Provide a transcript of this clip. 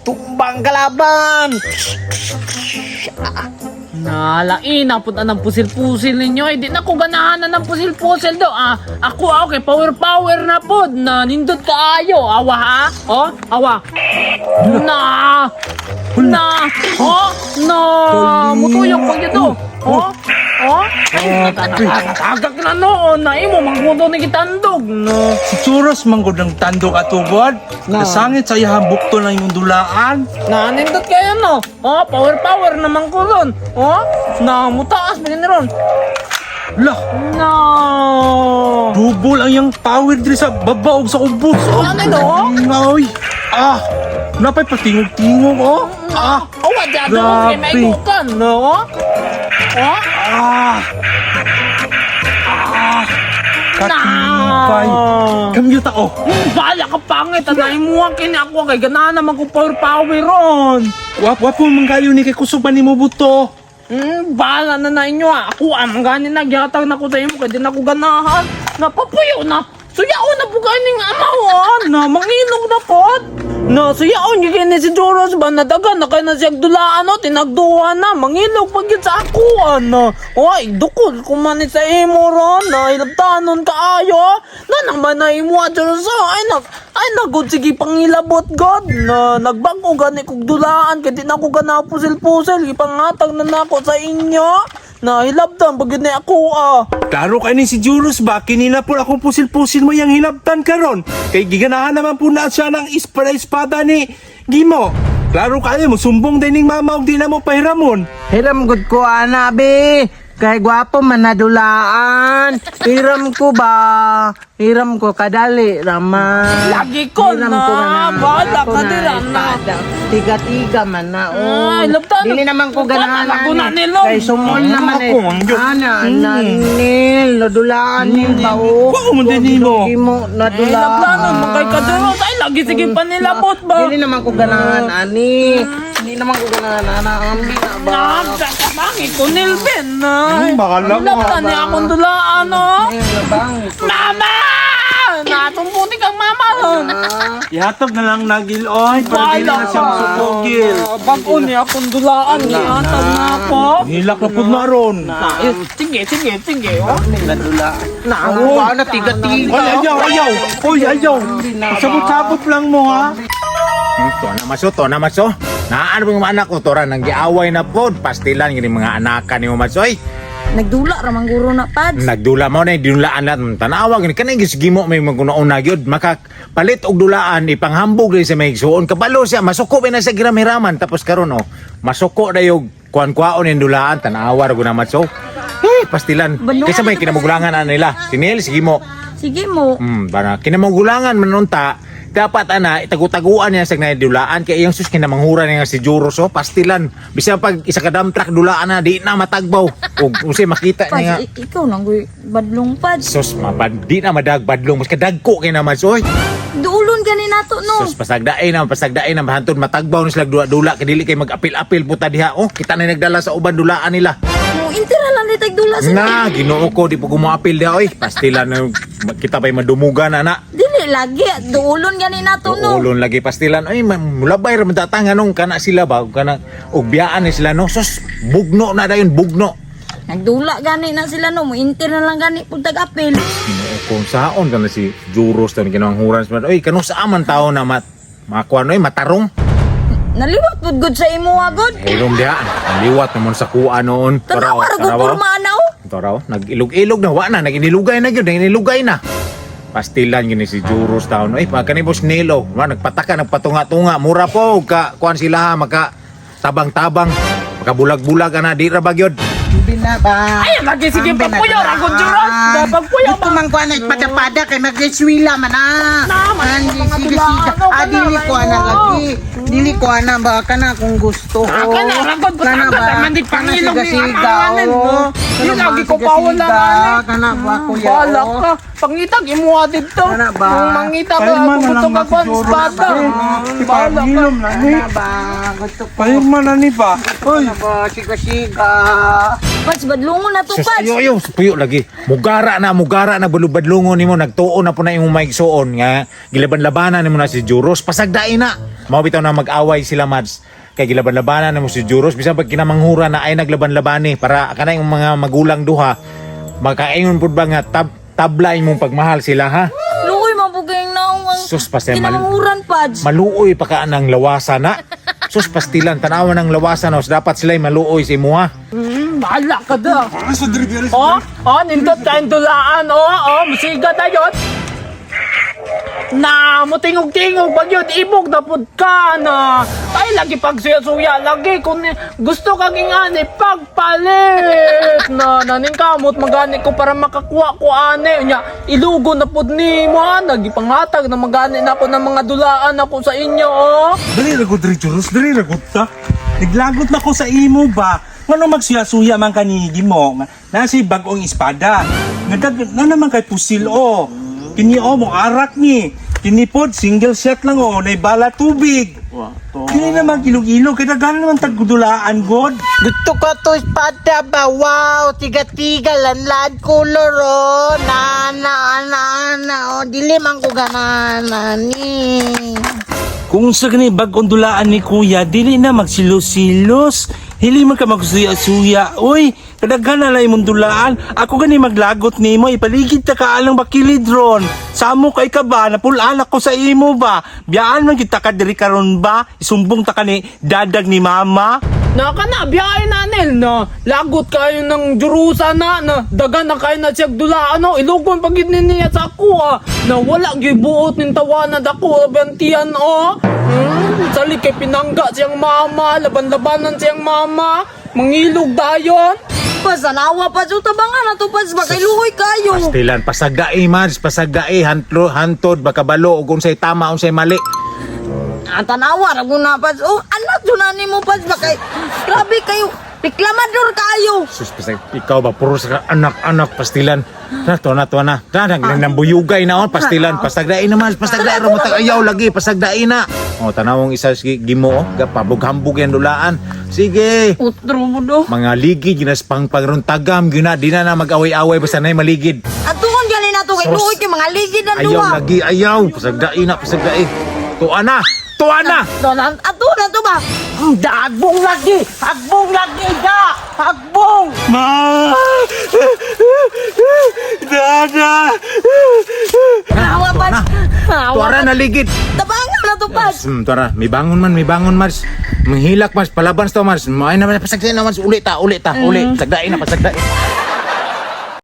Tumbang kalaban! Nalain, napunta ng pusil-pusil ninyo. Hindi na ko ganahan na ng pusil-pusil do. Ako, okay, power na po. Na, nindot kaayo. Awa ha? Oh, awa. Na! Mutuyok pag ito. Natagak na noon. Na imo, mangkuto ni kitandog. No. Si Churos manggod ng tandog at tubod. Nasangit sa iyahang bukto ng iyong dulaan. Na, nindot kayo no. Power naman ko ron. Mutaas ba yun ron? Lah, No. double ang iyang power diri sa babaog sa ubos. Ano no? Ngoy. Napay patingog-tingog, oh. Wala dyan ako Grabe. kay maigukan, no? Katibay. Kamyuta, oh. Bala ka pangit, anay mo ang kini ako kay ganahan naman ko power ron. Wapo mangkayo ni kay kusuban ni mo buto. Bala na na inyo ako ang ganin nagyatag na ko sa imo kay di na ko ganahan. Napapuyo na. Suyaon na po kaning amawan na mangilog na pot. Na suyaon yung kini si Joros ba nadagan na kayo na siyang dulaan no tinagduhan na mangilog pag yun sa akuan na. Oy, dukol kumanit sa imo ron na ilabtanon kaayo. Na naman na imo at Joros ay nagod sige pangilabot god na nagbago gani kog dulaan kay di na ko gana pusil-pusil ipangatag na nako sa inyo. Na hilabtan pag yun na ako Klaro kay ni si Juros ba, kinina po akong pusil-pusil mo yung hilabtan karon. Kay giganahan naman po na siya ng espada ni Gimo. Klaro kayo mo, sumbong din ng mama o di na mo pahiramon. Hiram gud ko ana be. Kay gwapo man nadulaan. Hiram ko ba? Hiram ko kadali raman. Lagi ko na, bala ka dira na. Tiga-tiga man na. Ay, labtan. Dili naman ko ganahan. Ako na nilong. Kay sumol naman eh. Ana, nil. Nadulaan nil ba o? Wow, mo din mo. Labtan mo kay Kaduros. Ay, lagi sige pa nilabot ba? Dili naman ko ganahan ani. Hindi naman ko ganahan ana. Ambi na ba? Nakakabangi ko nilben na. Bakala mo. Labtan niya akong dulaan no. Mama! Natumputi kang mama ron. Ihatag na lang nagiloy para di na siyang sukogil. Bago niya akong dulaan. Ihatag na ako. Hilak na po na ron. Sige. Nadulaan. Nako. Paano tiga-tiga? Ay, ayaw. Uy, ayaw. Sabot-sabot lang mo ha. To na maso. Naan mo mga anak ko tora nang giaway na pod pastilan gini mga anakan ni mo masoy. Nagdula ramang guro na pads. Nagdula mo na dinulaan na tanawa gini kanay gisgimo may magkunauna gyud makapalit og dulaan ipanghambog rin sa may suon kabalo siya masuko na sa giramiraman tapos karon masuko na yung kuan-kuaon yung dulaan tanawa ra guna maso. Pastilan kaysa may kinamugulangan na nila. Sinil sige mo. Sige mo. Bana kinamugulangan manunta dapat itagu-taguan niya sa dulaan kay iyang sus kinamanghura niya si Juros pastilan bisan pag isa ka dump truck dulaan na di na matagbaw ug usi makita niya Pads, ikaw nang badlong pads. sus di na madagbadlong mas kadagko kay naman soy Duulon gani nato no. sus pasagdaay na mahantod matagbaw ni sila dula kay dili kay mag-apil-apil puta diha kita na nagdala sa uban dulaan nila Mo intira lang ni tagdula sa na Ginoo ko di po gumoapil diha oy pastilan kita pay madumugan na Dili lagi duulon gani nato no. ulon lagi pastilan ay mulabay ra madatang anong kana sila ba kana og biyaan ni sila no sus bugno na dayon bugno Nagdula gani na sila no. Mo intira lang gani pud tag-apil. kung saon kana si Juros tan kinanghuran sa oy kanu sa aman tao na makuan oy matarong Naliwat pud gud sa imo agod. ulong diha liwat naman sa kuan noon Tanawa ra gud kurmana o. taraw nagilog-ilog na wa na naginilugay na gyud naginilugay na pastilan gini si Juros taon ay pag kanibos nilo nagpataka nagpatunga-tunga mura po ka kuan sila maka tabang-tabang makabulag-bulag ana di ra ba gyud Hindi na ba? Ay, lagi sige pagpuyo. Ragod Juros. Pagpuyo Ito man ko na pada-pada kay nag-swila man Naman, mga sige. tulano, Dili ko ana lagi. Dili ko ana ba kana kung gusto. Kana ragod ko Kana sa man di pangilog ni amanen no. Yun lagi ko pawala Kana ba kuya? Bala ka. Pangitag imuha dito. Kana ba? Kung mangita ka Palma na gusto lang ka na si Juros. bata. Bala ka. Ipagilom na ni. Kana ba? Gusto ko. Pahirma na ni pa. Uy. Kana ba? Siga-siga. Pads, badlungon na to, Sus, Pads. ayo, puyo lagi. Mugara na balubadlungon nimo, nagtuon na po na imong maigsuon nga gilaban-labanan nimo na si Juros, pasagdain na. Mao bitaw na mag-away sila, Mads. Kay gilaban-labanan nimo si Juros, bisan pag kinamanghura na ay naglaban-labani para kana yung mga magulang duha makaingon pud ba nga tabla imong pagmahal sila, ha? Luoy, mabugay na ang Sus, pasay kinamanguran, Pads. maluoy pa ka ng lawasan na. Sus, pastilan tanawan ng lawasan, os dapat sila'y maluoy si mo, ha? Bahala ka da. Nindot tayong dulaan, masiga tayo. Na, mutingog-tingog pag yun, ibog na pud ka na. Ay, lagi pagsuya-suya, lagi. Kung gusto kang ingani, pagpalit. Na, naning kamot, magani ko para makakuha ko ane. Nya, ilugo na pud ni mo, ha. Nagipanghatag na magani na ako ng mga dulaan ako sa inyo, Dali ragot rin, Juros. Dali ragot ta. Naglagot na ko sa imo ba? Ngano magsuya-suya man kanigi mo? Nasi bagong espada. Na naman kay pusil o. Kini o mo arak ni. Kini pod single shot lang o. Naibala tubig. Kini naman ilog-ilog. Kaya gano'n naman tagdulaan, God. Gusto ko to espada ba? Wow, tiga-tiga lanlad color oh. Oh. Dilim ang kuganan ni. Kung sa gani bagong dulaan ni Kuya, dili na magsilos-silos. Hili man ka magsuya-suya. Uy, kadaghan na lang imong dulaan. Ako gani maglagot nimo, ipaligid ta ka alang bakilid ron. Samo kay ka ba, napulaan ako sa imo ba? Biyaan man kita ka diri karon ba? Isumbong ta ka ni dadag ni mama. Naka na, biyahe na nil na lagot kayo ng Jurusa na dagan na kayo na siya dulaan ilugon pagid niya sa ako na wala gibuot nin tawanad ako bantiyan sali kay pinangga siyang mama laban-labanan siyang mama mangilog dayon. Pads, anawa, Pads. Utabangan na to, Pads. Baka iluhoy kayo. Pastilan, pasagdai, Mads, pasagdai, hantod, baka balo, o kung sa'y tama, o sa'y mali. Tanawa, rago na, Pads. Anak, dunani mo, Pads. Baka, grabe kayo. Reklamador kayo. Sus, ikaw ba, puro sa anak-anak, pastilan. Tuwa na. Nambuyugay na, pastilan, pasagdai naman, pasagdai, ramotag ayaw lagi, pasagdai na. Tanawang isa, gimo, pabog-hambog yan dulaan. Sige. Utro mo do. Mga ligid, ginas pang tagam, gina, di na maag-away-away, basta na'y maligid. At tukon galing na to kay Sos. luhoy kay mga ligid ang Ayaw duwa. lagi, ayaw. Pasagdai. Tuwa na. Ato na to ba? Agbong lagi da. Agbong. Ma! Dada! Awa, Pads. Tuwara na ligid. Tabangan na to, Pads. Tuwara, may bangon Mars. Manghilak, Mars. Palabans to, Mars. May naman, pasagdai na, Mars. Uli ta. Sagdai na, pasagdai.